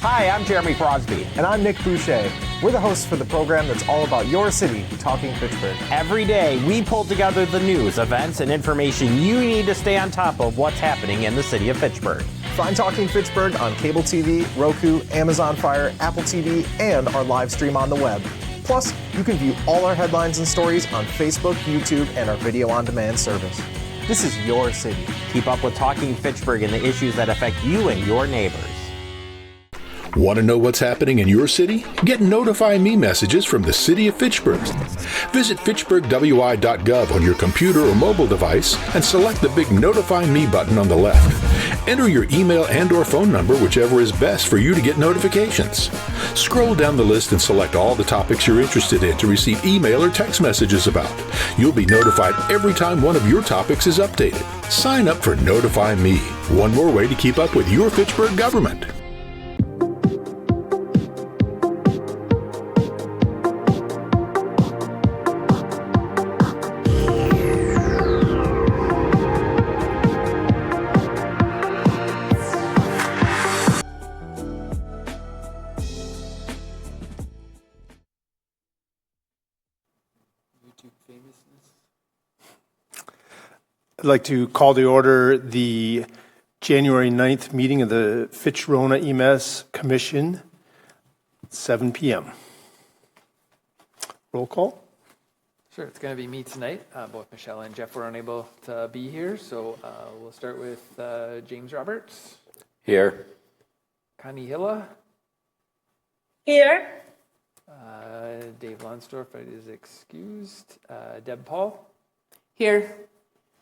Hi, I'm Jeremy Crosby. And I'm Nick Boucher. We're the hosts for the program that's all about your city, Talking Fitchburg. Every day, we pull together the news, events, and information you need to stay on top of what's happening in the city of Fitchburg. Find Talking Fitchburg on cable TV, Roku, Amazon Fire, Apple TV, and our live stream on the web. Plus, you can view all our headlines and stories on Facebook, YouTube, and our video on demand service. This is your city. Keep up with Talking Fitchburg and the issues that affect you and your neighbors. Want to know what's happening in your city? Get Notify Me messages from the City of Fitchburg. Visit fitchburgwi.gov on your computer or mobile device and select the big Notify Me button on the left. Enter your email and/or phone number, whichever is best for you to get notifications. Scroll down the list and select all the topics you're interested in to receive email or text messages about. You'll be notified every time one of your topics is updated. Sign up for Notify Me, one more way to keep up with your Fitchburg government. I'd like to call to order the January 9th meeting of the Fitch-Rona EMS Commission, 7 p.m. Roll call. Sure, it's going to be me tonight. Both Michelle and Jeff were unable to be here, so we'll start with James Roberts. Here. Connie Hilla. Here. Dave Lonsdorf is excused. Deb Paul. Here.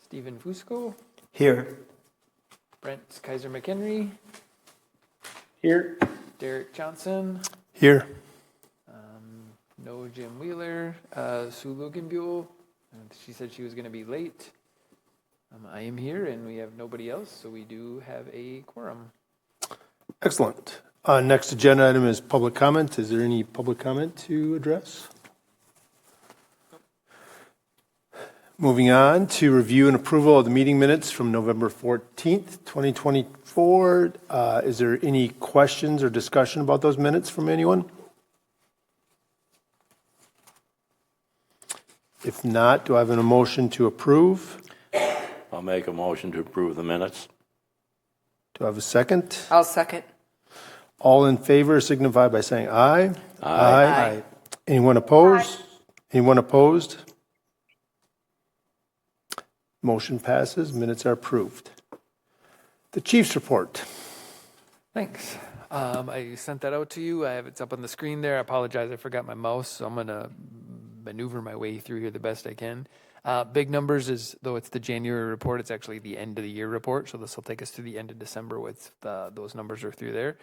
Stephen Fusco. Here. Brent Kaiser McHenry. Here. Derek Johnson. Here. No Jim Wheeler. Sue Lugenbuell. She said she was going to be late. I am here, and we have nobody else, so we do have a quorum. Excellent. Next agenda item is public comment. Is there any public comment to address? Moving on to review and approval of the meeting minutes from November 14th, 2024. Is there any questions or discussion about those minutes from anyone? If not, do I have a motion to approve? I'll make a motion to approve the minutes. Do I have a second? I'll second. All in favor signify by saying aye. Aye. Anyone opposed? Anyone opposed? Motion passes. Minutes are approved. The Chief's report. Thanks. I sent that out to you. It's up on the screen there. I apologize. I forgot my mouse, so I'm going to maneuver my way through here the best I can. Big numbers is, though it's the January report, it's actually the end of the year report. So this will take us to the end of December with those numbers are through there.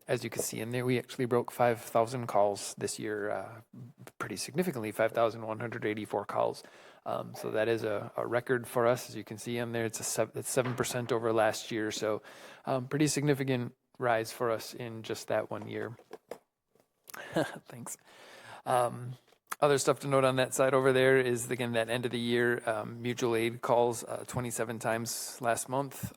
As you can see in there, we actually broke 5,000 calls this year, pretty significantly, 5,184 calls. So that is a record for us. As you can see on there, it's 7% over last year. So pretty significant rise for us in just that 1 year. Thanks. Other stuff to note on that side over there is, again, that end of the year mutual aid calls 27 times last month.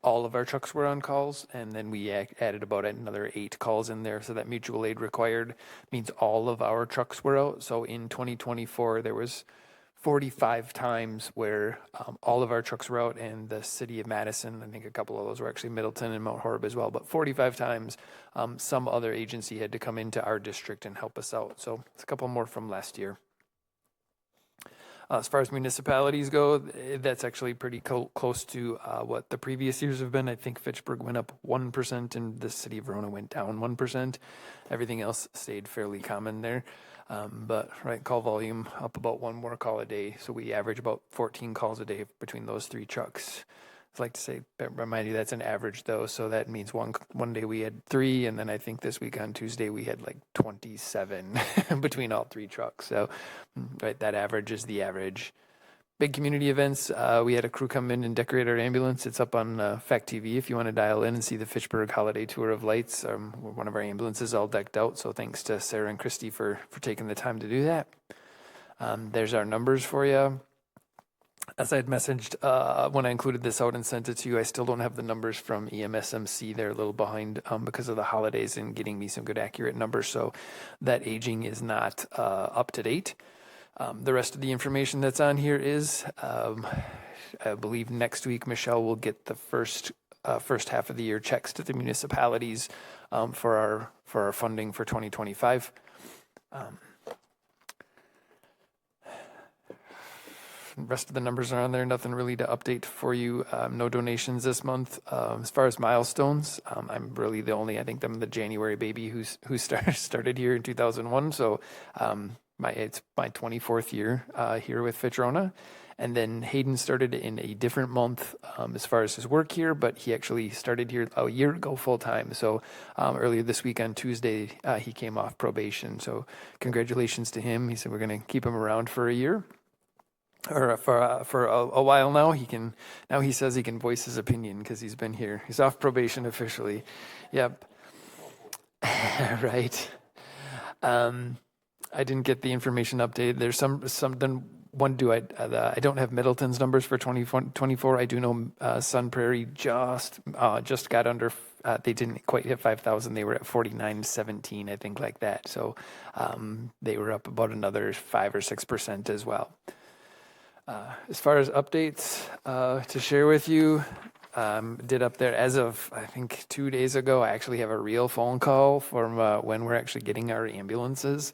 All of our trucks were on calls, and then we added about another 8 calls in there. So that mutual aid required means all of our trucks were out. So in 2024, there was 45 times where all of our trucks were out, and the city of Madison, I think a couple of those were actually Middleton and Mount Horeb as well, but 45 times some other agency had to come into our district and help us out. So it's a couple more from last year. As far as municipalities go, that's actually pretty close to what the previous years have been. I think Fitchburg went up 1% and the city of Verona went down 1%. Everything else stayed fairly common there. But call volume up about 1 more call a day. So we average about 14 calls a day between those 3 trucks. I'd like to say, remind you, that's an average though. So that means one day we had 3, and then I think this week on Tuesday we had like 27 between all 3 trucks. So that average is the average. Big community events. We had a crew come in and decorate our ambulance. It's up on FACTv if you want to dial in and see the Fitchburg Holiday Tour of Lights. One of our ambulances all decked out. So thanks to Sarah and Christy for taking the time to do that. There's our numbers for you. As I had messaged when I included this out and sent it to you, I still don't have the numbers from EMSMC. They're a little behind because of the holidays and getting me some good accurate numbers. So that aging is not up to date. The rest of the information that's on here is, I believe next week, Michelle will get the first half of the year checks to the municipalities for our funding for 2025. Rest of the numbers are on there. Nothing really to update for you. No donations this month. As far as milestones, I'm really the only. I think I'm the January baby who started here in 2001. So it's my 24th year here with Fitch-Rona. And then Hayden started in a different month as far as his work here, but he actually started here a year ago full time. So earlier this week on Tuesday, he came off probation. So congratulations to him. He said we're going to keep him around for a year. Or for a while now. He says he can voice his opinion because he's been here. He's off probation officially. Yep. Right. I didn't get the information updated. There's something. I don't have Middleton's numbers for 2024. I do know Sun Prairie just got under. They didn't quite hit 5,000. They were at 4917, I think, like that. So they were up about another 5 or 6% as well. As far as updates to share with you, did up there as of, I think, 2 days ago, I actually have a real phone call from when we're actually getting our ambulances.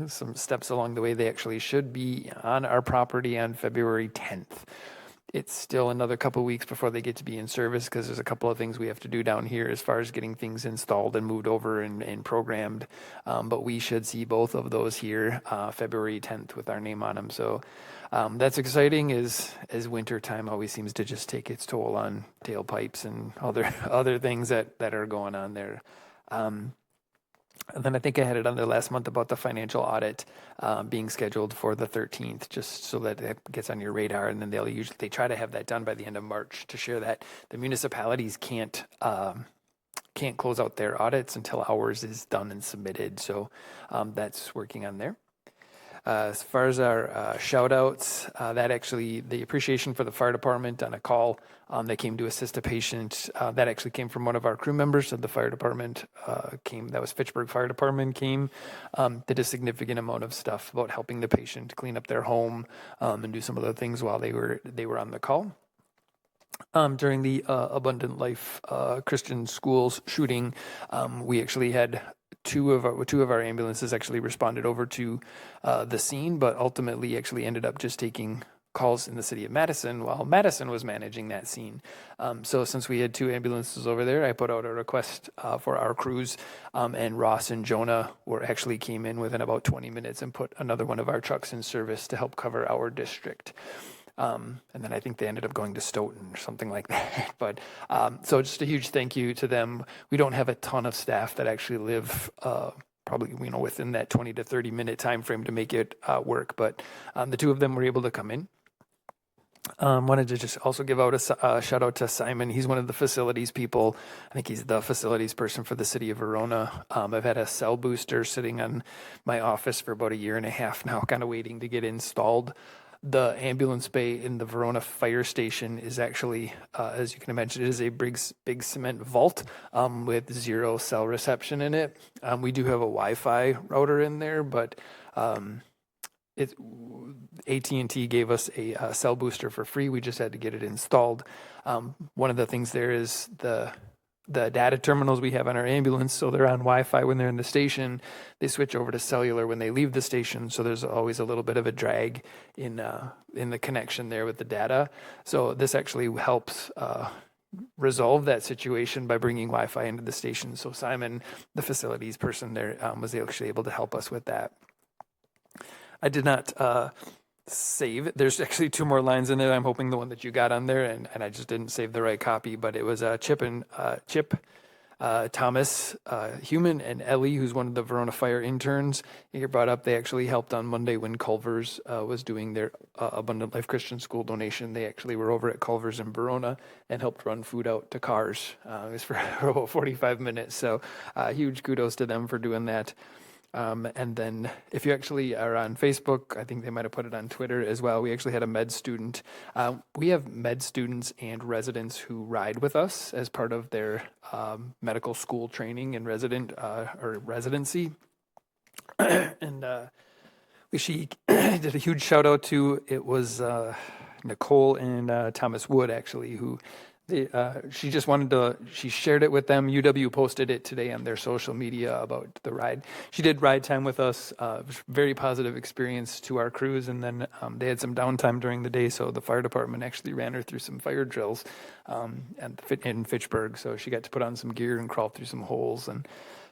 Some steps along the way, they actually should be on our property on February 10th. It's still another couple of weeks before they get to be in service because there's a couple of things we have to do down here as far as getting things installed and moved over and programmed. But we should see both of those here February 10th with our name on them. So that's exciting as winter time always seems to just take its toll on tailpipes and other things that are going on there. And then I think I had it on there last month about the financial audit being scheduled for the 13th, just so that it gets on your radar. And then they try to have that done by the end of March to share that the municipalities can't close out their audits until ours is done and submitted. So that's working on there. As far as our shout outs, that actually, the appreciation for the fire department on a call that came to assist a patient, that actually came from one of our crew members of the fire department that was Fitchburg Fire Department did a significant amount of stuff about helping the patient clean up their home and do some other things while they were on the call. During the Abundant Life Christian Schools shooting, we actually had two of our ambulances actually responded over to the scene, but ultimately actually ended up just taking calls in the city of Madison while Madison was managing that scene. So since we had two ambulances over there, I put out a request for our crews, and Ross and Jonah actually came in within about 20 minutes and put another one of our trucks in service to help cover our district. And then I think they ended up going to Stoughton or something like that. But so just a huge thank you to them. We don't have a ton of staff that actually live probably within that 20 to 30 minute time frame to make it work. But the two of them were able to come in. Wanted to just also give out a shout out to Simon. He's one of the facilities people. I think he's the facilities person for the city of Verona. I've had a cell booster sitting on my office for about a year and a half now, kind of waiting to get installed. The ambulance bay in the Verona fire station is actually, as you can imagine, it is a big cement vault with 0 cell reception in it. We do have a Wi-Fi router in there, but AT&T gave us a cell booster for free. We just had to get it installed. One of the things there is the data terminals we have on our ambulance, so they're on Wi-Fi when they're in the station. They switch over to cellular when they leave the station, so there's always a little bit of a drag in the connection there with the data. So this actually helps resolve that situation by bringing Wi-Fi into the station. So Simon, the facilities person there, was actually able to help us with that. I did not save it. There's actually 2 more lines in there. I'm hoping the one that you got on there, and I just didn't save the right copy, but it was Chip Thomas, Human, and Ellie, who's one of the Verona Fire interns. He brought up, they actually helped on Monday when Culver's was doing their Abundant Life Christian School donation. They actually were over at Culver's in Verona and helped run food out to cars. It was for about 45 minutes, so huge kudos to them for doing that. And then if you actually are on Facebook, I think they might have put it on Twitter as well. We actually had a med student. We have med students and residents who ride with us as part of their medical school training and residency. And she did a huge shout out to, it was Nicole and Thomas Wood actually, who she just wanted to, she shared it with them. UW posted it today on their social media about the ride. She did ride time with us, very positive experience to our crews. And then they had some downtime during the day. So the fire department actually ran her through some fire drills in Fitchburg. So she got to put on some gear and crawl through some holes. And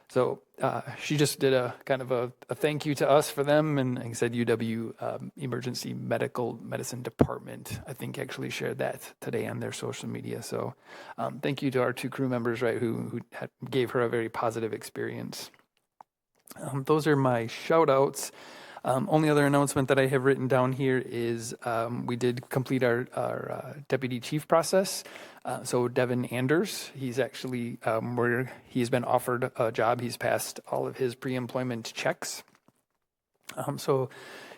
so she just did a kind of a thank you to us for them. And like I said, UW Emergency Medical Medicine Department, I think, actually shared that today on their social media. So thank you to our two crew members, right, who gave her a very positive experience. Those are my shout outs. Only other announcement that I have written down here is we did complete our deputy chief process. So Devin Anders, he's actually he's been offered a job. He's passed all of his pre-employment checks. So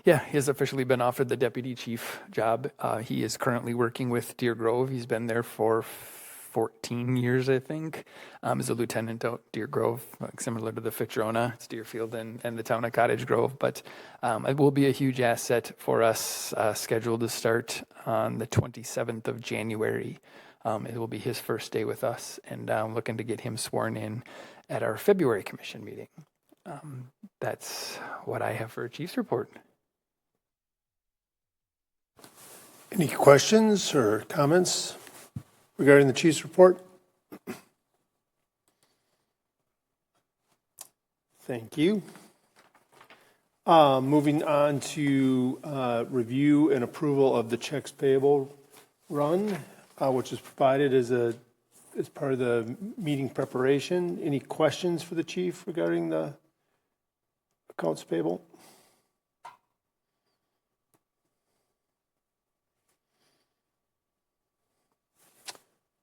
yeah, he has officially been offered the deputy chief job. He is currently working with Deer Grove. He's been there for 14 years, I think, as a lieutenant out Deer Grove, similar to the Fitch-Rona. It's Deerfield and the town of Cottage Grove. But it will be a huge asset for us, scheduled to start on the 27th of January. It will be his first day with us, and I'm looking to get him sworn in at our February commission meeting. That's what I have for a chief's report. Any questions or comments regarding the chief's report? Thank you. Moving on to review and approval of the checks payable run, which is provided as part of the meeting preparation. Any questions for the chief regarding the accounts payable?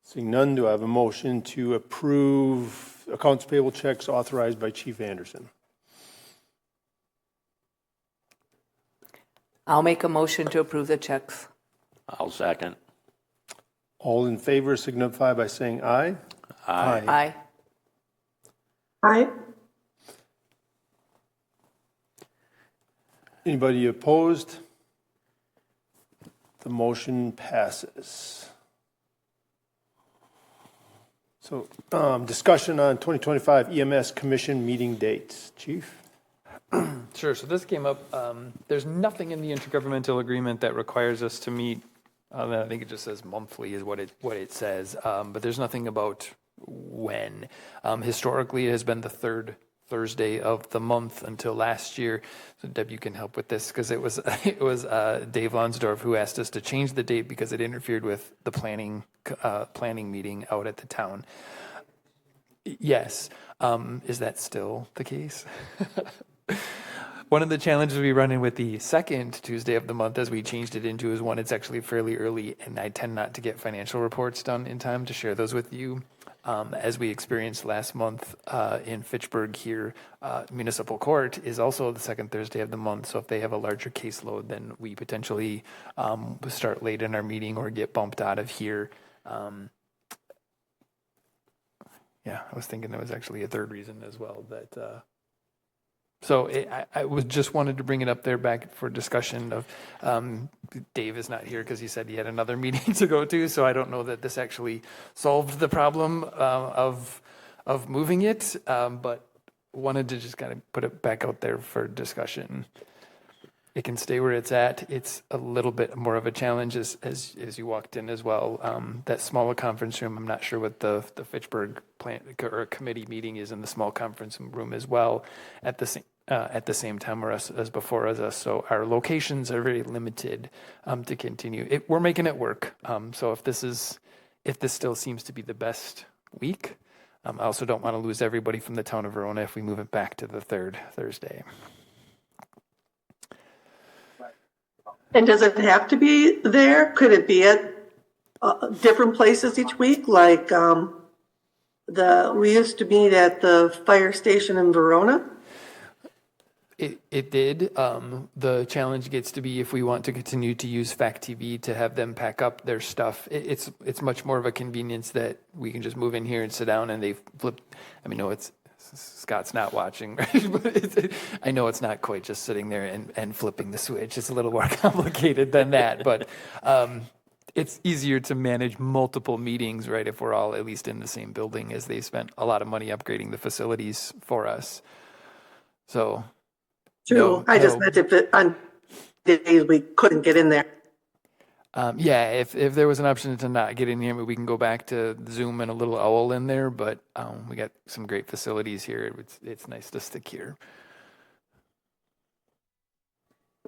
Seeing none, do I have a motion to approve accounts payable checks authorized by Chief Anderson? I'll make a motion to approve the checks. I'll second. All in favor signify by saying aye. Aye. Aye. Aye. Anybody opposed? The motion passes. So discussion on 2025 EMS Commission meeting dates. Chief? Sure. So this came up. There's nothing in the intergovernmental agreement that requires us to meet. I think it just says monthly is what it says. But there's nothing about when. Historically, it has been the third Thursday of the month until last year. So Deb, you can help with this because it was Dave Lonsdorf who asked us to change the date because it interfered with the planning meeting out at the town. Yes. Is that still the case? One of the challenges we run in with the second Tuesday of the month, as we changed it into, is one, it's actually fairly early, and I tend not to get financial reports done in time to share those with you. As we experienced last month in Fitchburg here, municipal court is also the second Thursday of the month. So if they have a larger caseload, then we potentially start late in our meeting or get bumped out of here. Yeah, I was thinking there was actually a third reason as well. That so I was just wanted to bring it up there back for discussion of Dave is not here because he said he had another meeting to go to. So I don't know that this actually solved the problem of moving it, but wanted to just kind of put it back out there for discussion. It can stay where it's at. It's a little bit more of a challenge as you walked in as well. That smaller conference room, I'm not sure what the Fitchburg plant or committee meeting is in the small conference room as well at the same time as before as us. So our locations are very limited to continue. We're making it work. So if this still seems to be the best week, I also don't want to lose everybody from the town of Verona if we move it back to the third Thursday. And does it have to be there? Could it be at different places each week? Like we used to meet at the fire station in Verona. It did. The challenge gets to be if we want to continue to use FACTv to have them pack up their stuff. It's much more of a convenience that we can just move in here and sit down and they flip. I mean, no, it's Scott's not watching, right? But I know it's not quite just sitting there and flipping the switch. It's a little more complicated than that, but it's easier to manage multiple meetings, right? If we're all at least in the same building, as they spent a lot of money upgrading the facilities for us. So. True. I just meant if on days we couldn't get in there. Yeah, if there was an option to not get in here, we can go back to Zoom and a little owl in there, but we got some great facilities here. It's nice to stick here.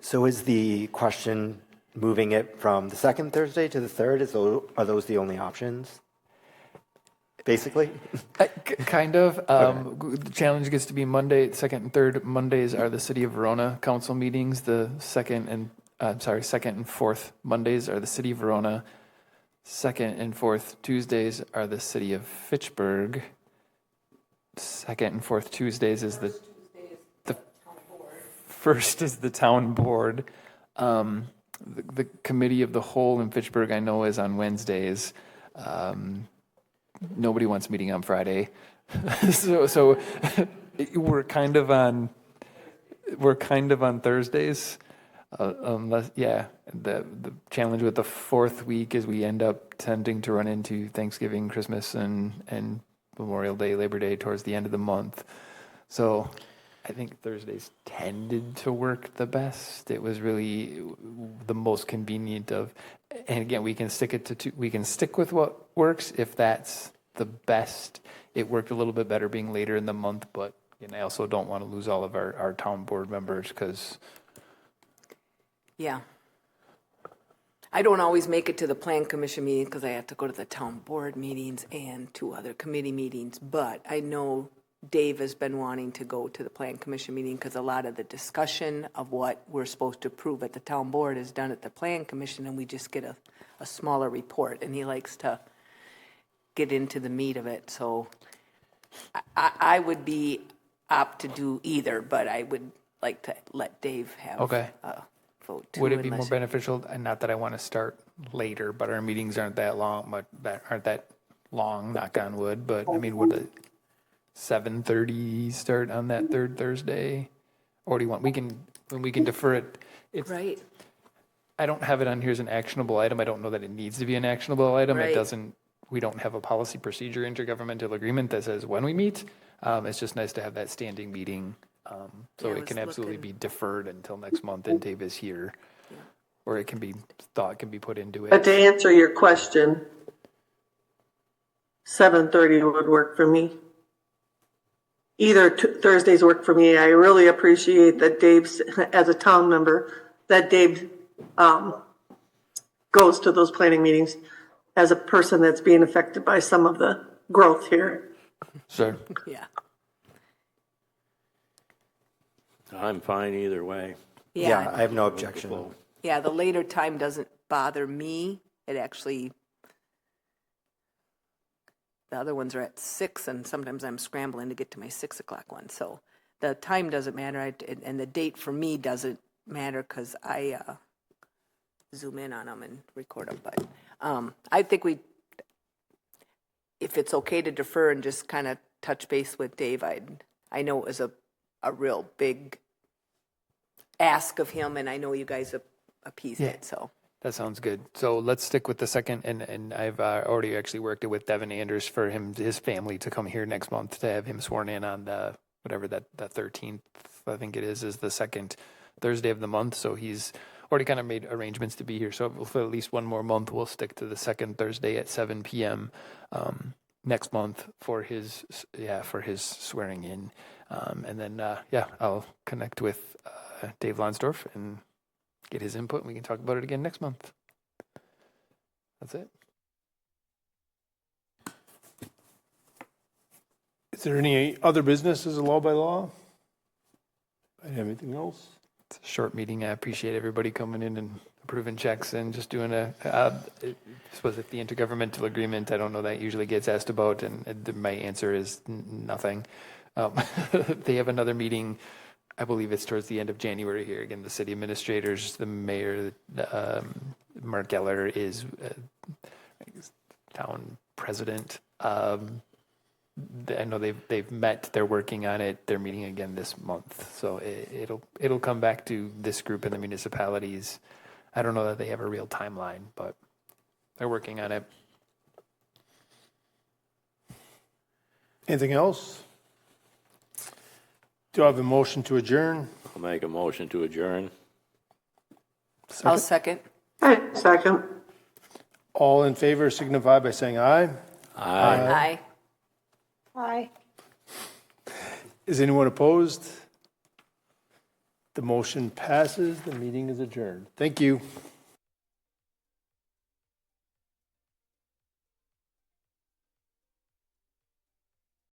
So is the question moving it from the second Thursday to the third? Are those the only options? Basically? Kind of. The challenge gets to be Monday, second and third Mondays are the City of Verona council meetings. The second and fourth Mondays are the City of Verona. Second and fourth Tuesdays are the City of Fitchburg. Second and fourth Tuesdays is the first is the town board. The committee of the whole in Fitchburg, I know, is on Wednesdays. Nobody wants meeting on Friday, so we're kind of on Thursdays, unless the challenge with the fourth week is we end up tending to run into Thanksgiving, Christmas, and Memorial Day, Labor Day towards the end of the month. So I think Thursdays tended to work the best. It was really the most convenient and again, we can stick it to two. We can stick with what works if that's the best. It worked a little bit better being later in the month, but I also don't want to lose all of our town board members because. Yeah. I don't always make it to the plan commission meeting because I have to go to the town board meetings and 2 other committee meetings, but I know Dave has been wanting to go to the plan commission meeting because a lot of the discussion of what we're supposed to approve at the town board is done at the plan commission, and we just get a smaller report, and he likes to get into the meat of it. So I would be apt to do either, but I would like to let Dave have a vote too. Would it be more beneficial, and not that I want to start later, but our meetings aren't that long, knock on wood, but I mean, would it 7:30 start on that third Thursday? Or do you want, we can defer it. It's, right. I don't have it on here as an actionable item. I don't know that it needs to be an actionable item. Right. We don't have a policy procedure intergovernmental agreement that says when we meet. It's just nice to have that standing meeting. So it can absolutely be deferred until next month and Dave is here. Yeah. Or thought can be put into it. But to answer your question, 7:30 would work for me. Either Thursdays work for me. I really appreciate that Dave's, as a town member, that Dave goes to those planning meetings as a person that's being affected by some of the growth here. Sure. Yeah. I'm fine either way. Yeah, I have no objection. Yeah, the later time doesn't bother me. It actually, the other ones are at 6, and sometimes I'm scrambling to get to my 6 o'clock one. So the time doesn't matter, and the date for me doesn't matter because I zoom in on them and record them. But I think if it's okay to defer and just kind of touch base with Dave, I know it was a real big ask of him, and I know you guys appeased it. So that sounds good. So let's stick with the second, and I've already actually worked it with Devin Anders for his family to come here next month to have him sworn in on the 13th, I think it is the second Thursday of the month. So he's already kind of made arrangements to be here. So for at least one more month, we'll stick to the second Thursday at 7 p.m. Next month for his swearing in. And then, I'll connect with Dave Lonsdorf and get his input, and we can talk about it again next month. That's it. Is there any other business as allowed by law? I have anything else? It's a short meeting. I appreciate everybody coming in and approving checks and just doing I suppose if the intergovernmental agreement, I don't know, that usually gets asked about, and my answer is nothing. They have another meeting I believe it's towards the end of January here. Again, the city administrators, the mayor, Mark Geller is town president. I know they've met. They're working on it. They're meeting again this month. So it'll come back to this group in the municipalities. I don't know that they have a real timeline, but they're working on it. Anything else? Do I have a motion to adjourn? I'll make a motion to adjourn. I'll second. Hey, second. All in favor signify by saying aye. Aye. Aye. Is anyone opposed? The motion passes. The meeting is adjourned. Thank you.